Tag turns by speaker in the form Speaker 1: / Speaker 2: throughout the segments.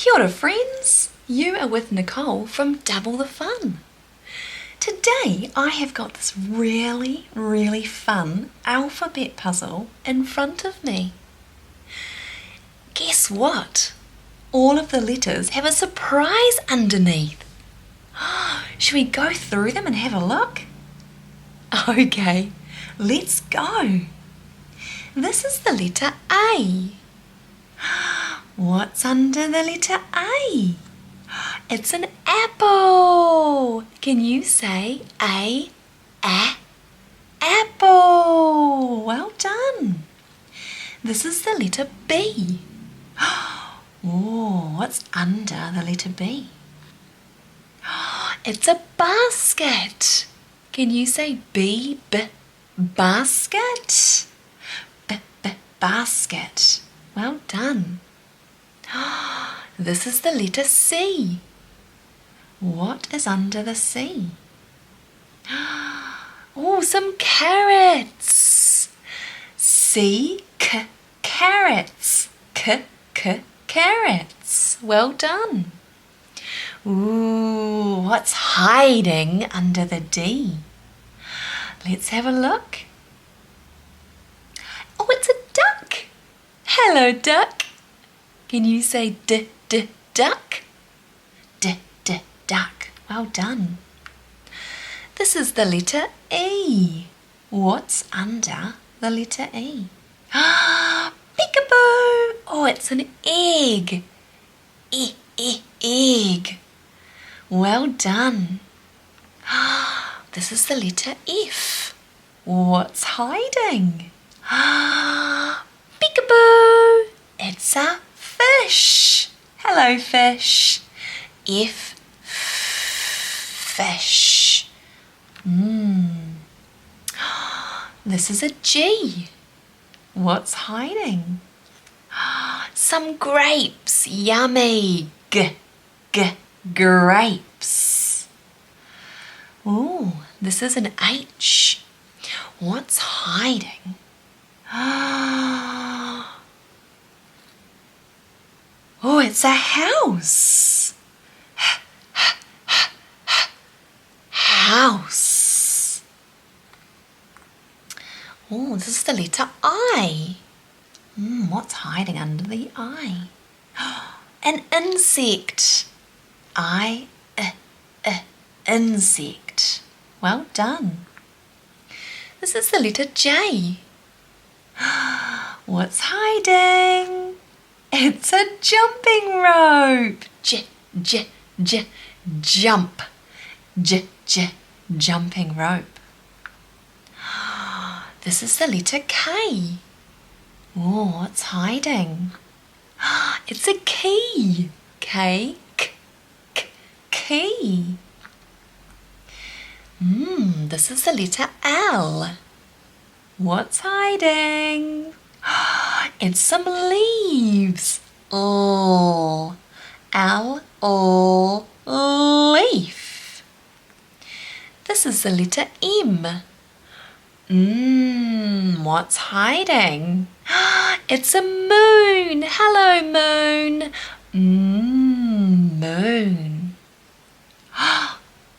Speaker 1: Kia ora friends, you are with Nicole from Double the Fun. Today I have got this really fun alphabet puzzle in front of me. Guess what? All of the letters have a surprise underneath. Should we go through them and have a look? Okay, let's go. This is the letter A. What's under the letter A? It's an apple. Can you say apple? Well done. This is the letter B. Oh, what's under the letter B? It's a basket. Can you say basket? Basket. Well done. This is the letter C. What is under the C? Oh, some carrots. Carrots. Carrots. Well done. Ooh, what's hiding under the D? Let's have a look. Oh, it's a duck. Hello, duck. Can you say duck? Duck. Well done. This is the letter E. What's under the letter E? Peekaboo! Oh, it's an egg. Egg. Well done. This is the letter F. What's hiding? Peekaboo! It's a fish. Hello, fish. Fish. This is a G. What's hiding? Some grapes. Yummy. Grapes. Ooh, this is an H. What's hiding? Oh, it's a house. House. Oh, this is the letter I. What's hiding under the I? An insect. Insect. Well done. This is the letter J. What's hiding? It's a jumping rope. Jump. Jumping rope. This is the letter K. Oh, what's hiding? It's a key. Key. This is the letter L. What's hiding? It's some leaves. L, leaf. This is the letter M. What's hiding? It's a moon. Hello, moon. Moon.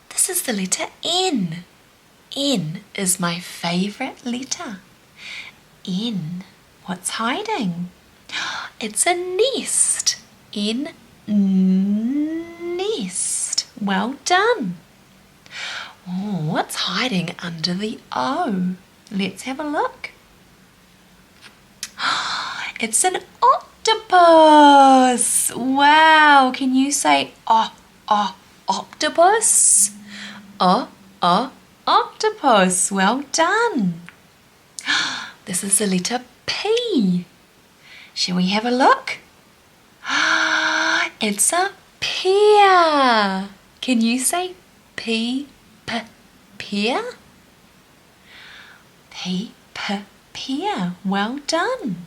Speaker 1: This is the letter N. N is my favourite letter. N. What's hiding? It's a nest. Nest. Well done. Oh, what's hiding under the O? Let's have a look. It's an octopus. Wow. Can you say octopus? Octopus. Well done. This is the letter P. Shall we have a look? It's a pear. Can you say pear? Pear. Well done.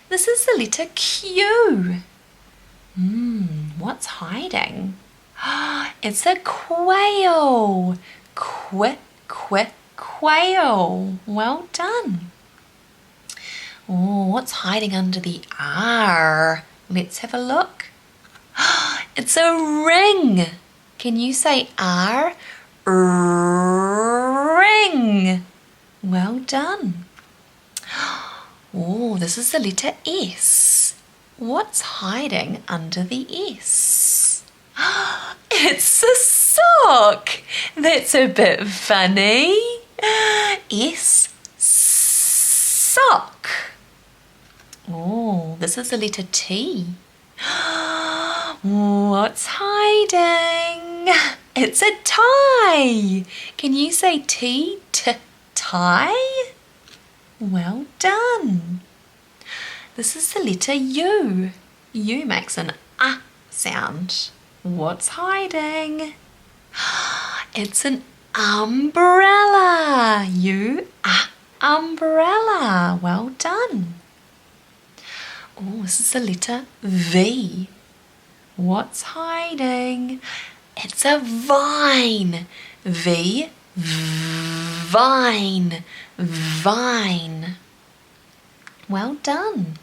Speaker 1: This is the letter Q. What's hiding? It's a quail. Quail. Well done. Oh, what's hiding under the R? Let's have a look. It's a ring. Can you say R? Ring. Well done. Oh, this is the letter S. What's hiding under the S? It's a sock. That's a bit funny. S, sock. Oh, this is the letter T. What's hiding? It's a tie. Can you say T, tie? Well done. This is the letter U. U makes an sound. What's hiding? It's an umbrella. Umbrella. Well done. Oh, this is the letter V. What's hiding? It's a vine. V, vine, vine. Well done.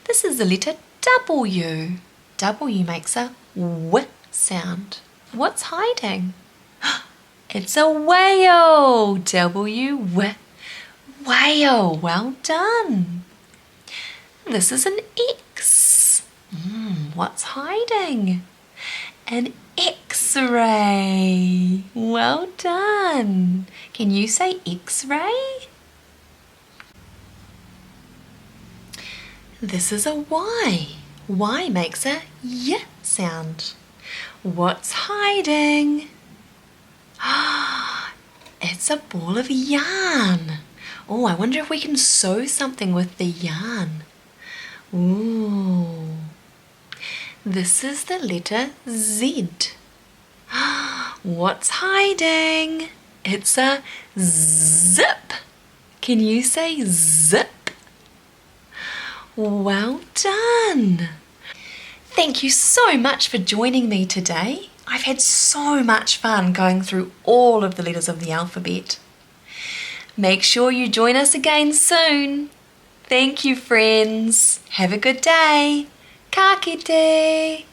Speaker 1: This is the letter W. W makes a W sound. What's hiding? It's a whale. W, whale. Well done. This is an X. What's hiding? An X-ray. Well done. Can you say X-ray? This is a Y. Y makes a Y sound. What's hiding? It's a ball of yarn. Oh, I wonder if we can sew something with the yarn. Ooh. This is the letter Z. What's hiding? It's a zip. Can you say zip? Well done. Thank you so much for joining me today. I've had so much fun going through all of the letters of the alphabet. Make sure you join us again soon. Thank you, friends. Have a good day. Ka kite.